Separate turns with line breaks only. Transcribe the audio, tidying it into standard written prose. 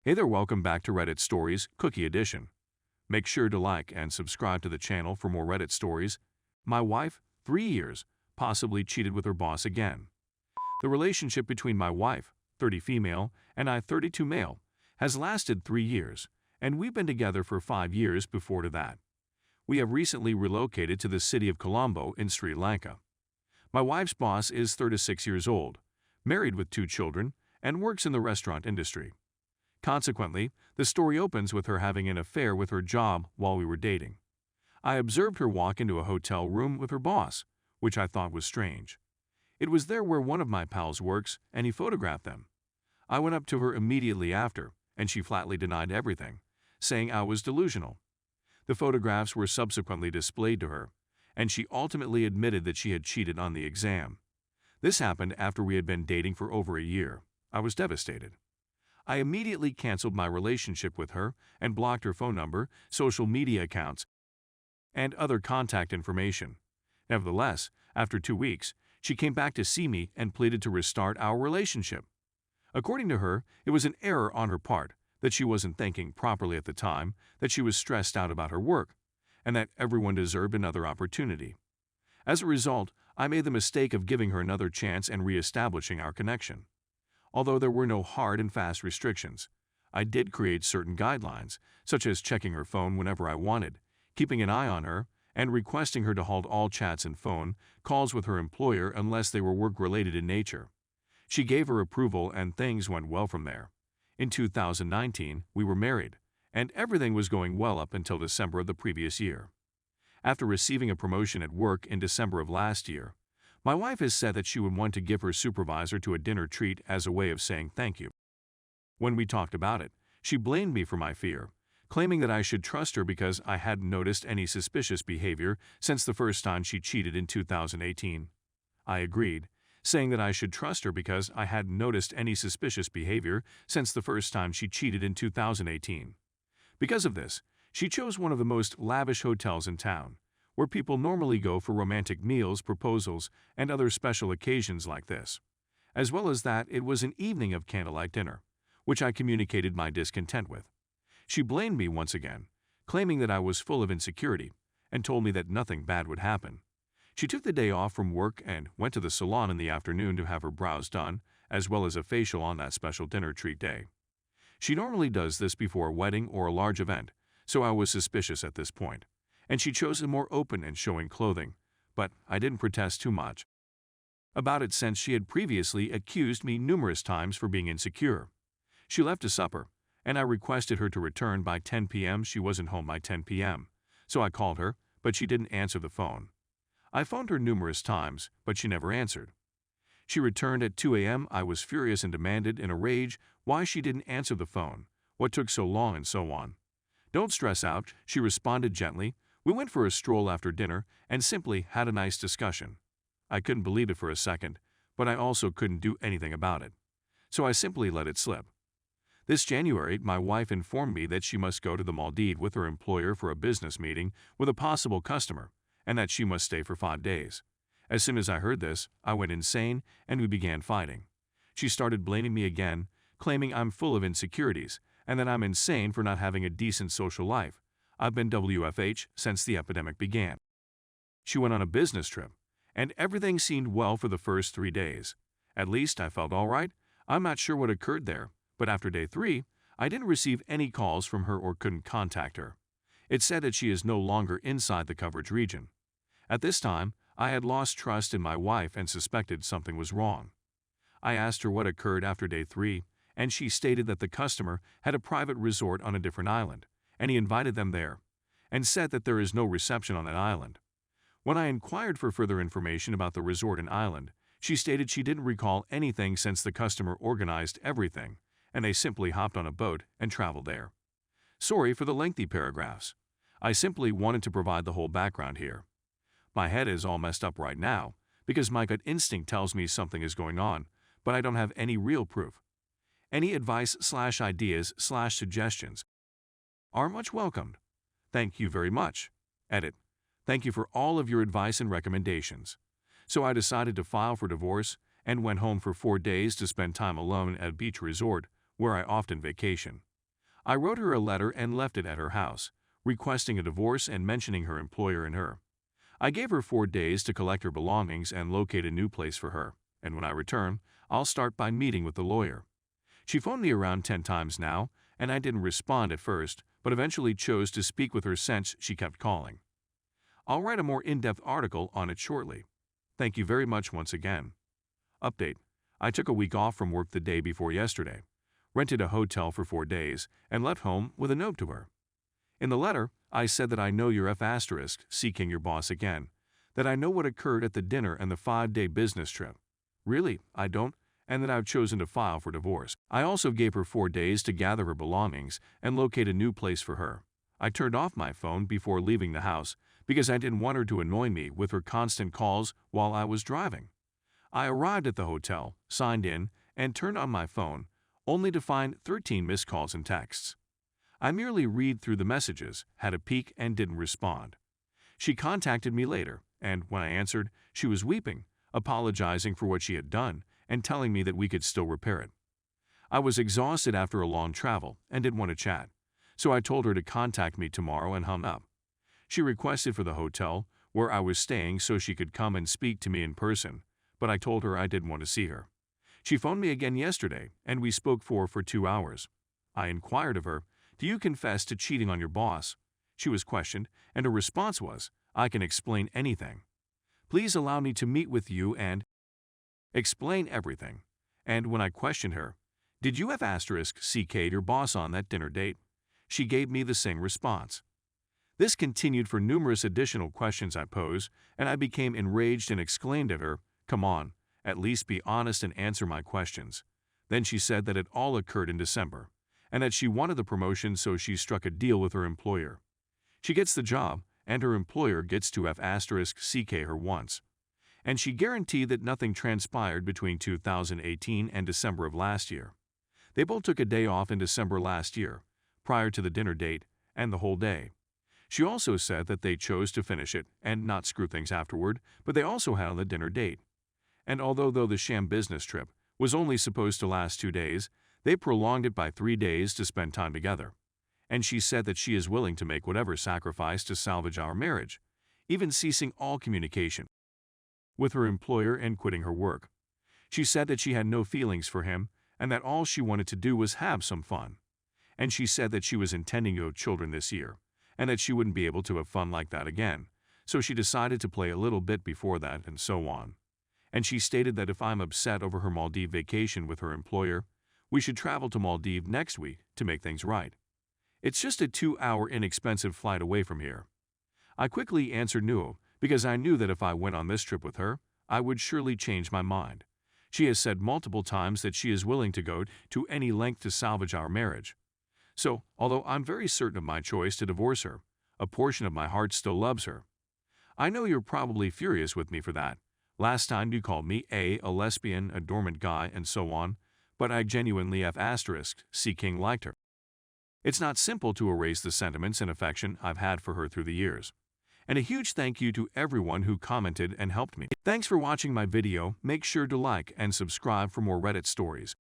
Hey there, welcome back to Reddit Stories, Cookie Edition. Make sure to like and subscribe to the channel for more Reddit stories. My wife, 3 years, possibly cheated with her boss again. The relationship between my wife, 30 female, and I, 32 male, has lasted 3 years, and we've been together for 5 years before to that. We have recently relocated to the city of Colombo in Sri Lanka. My wife's boss is 36 years old, married with 2 children, and works in the restaurant industry. Consequently, the story opens with her having an affair with her job while we were dating. I observed her walk into a hotel room with her boss, which I thought was strange. It was there where one of my pals works, and he photographed them. I went up to her immediately after, and she flatly denied everything, saying I was delusional. The photographs were subsequently displayed to her, and she ultimately admitted that she had cheated on the exam. This happened after we had been dating for over a year. I was devastated. I immediately canceled my relationship with her and blocked her phone number, social media accounts, and other contact information. Nevertheless, after 2 weeks, she came back to see me and pleaded to restart our relationship. According to her, it was an error on her part, that she wasn't thinking properly at the time, that she was stressed out about her work, and that everyone deserved another opportunity. As a result, I made the mistake of giving her another chance and re-establishing our connection. Although there were no hard and fast restrictions, I did create certain guidelines, such as checking her phone whenever I wanted, keeping an eye on her, and requesting her to halt all chats and phone calls with her employer unless they were work-related in nature. She gave her approval and things went well from there. In 2019, we were married, and everything was going well up until December of the previous year. After receiving a promotion at work in December of last year, my wife has said that she would want to give her supervisor to a dinner treat as a way of saying thank you. When we talked about it, she blamed me for my fear, claiming that I should trust her because I hadn't noticed any suspicious behavior since the first time she cheated in 2018. I agreed, saying that I should trust her because I hadn't noticed any suspicious behavior since the first time she cheated in 2018. Because of this, she chose one of the most lavish hotels in town, where people normally go for romantic meals, proposals, and other special occasions like this. As well as that, it was an evening of candlelight dinner, which I communicated my discontent with. She blamed me once again, claiming that I was full of insecurity, and told me that nothing bad would happen. She took the day off from work and went to the salon in the afternoon to have her brows done, as well as a facial on that special dinner treat day. She normally does this before a wedding or a large event, so I was suspicious at this point, and she chose a more open and showing clothing, but I didn't protest too much about it since she had previously accused me numerous times for being insecure. She left to supper, and I requested her to return by 10 p.m. She wasn't home by 10 p.m., so I called her, but she didn't answer the phone. I phoned her numerous times, but she never answered. She returned at 2 a.m. I was furious and demanded in a rage why she didn't answer the phone, what took so long, and so on. Don't stress out, she responded gently. We went for a stroll after dinner and simply had a nice discussion. I couldn't believe it for a second, but I also couldn't do anything about it. So I simply let it slip. This January, my wife informed me that she must go to the Maldives with her employer for a business meeting with a possible customer, and that she must stay for 5 days. As soon as I heard this, I went insane and we began fighting. She started blaming me again, claiming I'm full of insecurities and that I'm insane for not having a decent social life. I've been WFH since the epidemic began. She went on a business trip, and everything seemed well for the first 3 days. At least I felt all right. I'm not sure what occurred there, but after day 3, I didn't receive any calls from her or couldn't contact her. It said that she is no longer inside the coverage region. At this time, I had lost trust in my wife and suspected something was wrong. I asked her what occurred after day 3, and she stated that the customer had a private resort on a different island, and he invited them there, and said that there is no reception on that island. When I inquired for further information about the resort and island, she stated she didn't recall anything since the customer organized everything, and they simply hopped on a boat and traveled there. Sorry for the lengthy paragraphs. I simply wanted to provide the whole background here. My head is all messed up right now because my gut instinct tells me something is going on, but I don't have any real proof. Any advice/ideas/suggestions are much welcomed. Thank you very much. Edit. Thank you for all of your advice and recommendations. So I decided to file for divorce and went home for 4 days to spend time alone at a beach resort where I often vacation. I wrote her a letter and left it at her house, requesting a divorce and mentioning her employer and her. I gave her 4 days to collect her belongings and locate a new place for her, and when I return, I'll start by meeting with the lawyer. She phoned me around 10 times now, and I didn't respond at first, but eventually chose to speak with her since she kept calling. I'll write a more in-depth article on it shortly. Thank you very much once again. Update. I took a week off from work the day before yesterday, rented a hotel for 4 days, and left home with a note to her. In the letter, I said that I know you're seeking your boss again, that I know what occurred at the dinner and the 5-day business trip. Really, I don't, and that I've chosen to file for divorce. I also gave her 4 days to gather her belongings and locate a new place for her. I turned off my phone before leaving the house because I didn't want her to annoy me with her constant calls while I was driving. I arrived at the hotel, signed in, and turned on my phone, only to find 13 missed calls and texts. I merely read through the messages, had a peek, and didn't respond. She contacted me later, and when I answered, she was weeping, apologizing for what she had done, and telling me that we could still repair it. I was exhausted after a long travel and didn't want to chat, so I told her to contact me tomorrow and hung up. She requested for the hotel where I was staying so she could come and speak to me in person, but I told her I didn't want to see her. She phoned me again yesterday, and we spoke for 2 hours. I inquired of her, "Do you confess to cheating on your boss?" She was questioned, and her response was, "I can explain anything. Please allow me to meet with you and explain everything." And when I questioned her, "Did you have CK'd your boss on that dinner date?" she gave me the same response. This continued for numerous additional questions I posed, and I became enraged and exclaimed at her, "Come on, at least be honest and answer my questions." Then she said that it all occurred in December, and that she wanted the promotion, so she struck a deal with her employer. She gets the job, and her employer gets to have CK her once. And she guaranteed that nothing transpired between 2018 and December of last year. They both took a day off in December last year, prior to the dinner date, and the whole day. She also said that they chose to finish it and not screw things afterward, but they also had on the dinner date. And although the sham business trip was only supposed to last 2 days, they prolonged it by 3 days to spend time together. And she said that she is willing to make whatever sacrifice to salvage our marriage, even ceasing all communication with her employer and quitting her work. She said that she had no feelings for him and that all she wanted to do was have some fun. And she said that she was intending to have children this year, and that she wouldn't be able to have fun like that again, so she decided to play a little bit before that and so on. And she stated that if I'm upset over her Maldives vacation with her employer, we should travel to Maldives next week to make things right. It's just a 2-hour inexpensive flight away from here. I quickly answered no, because I knew that if I went on this trip with her, I would surely change my mind. She has said multiple times that she is willing to go to any length to salvage our marriage. So, although I'm very certain of my choice to divorce her, a portion of my heart still loves her. I know you're probably furious with me for that. Last time you called me a lesbian, a dormant guy, and so on, but I genuinely have seeking liked her. It's not simple to erase the sentiments and affection I've had for her through the years. And a huge thank you to everyone who commented and helped me. Thanks for watching my video. Make sure to like and subscribe for more Reddit stories.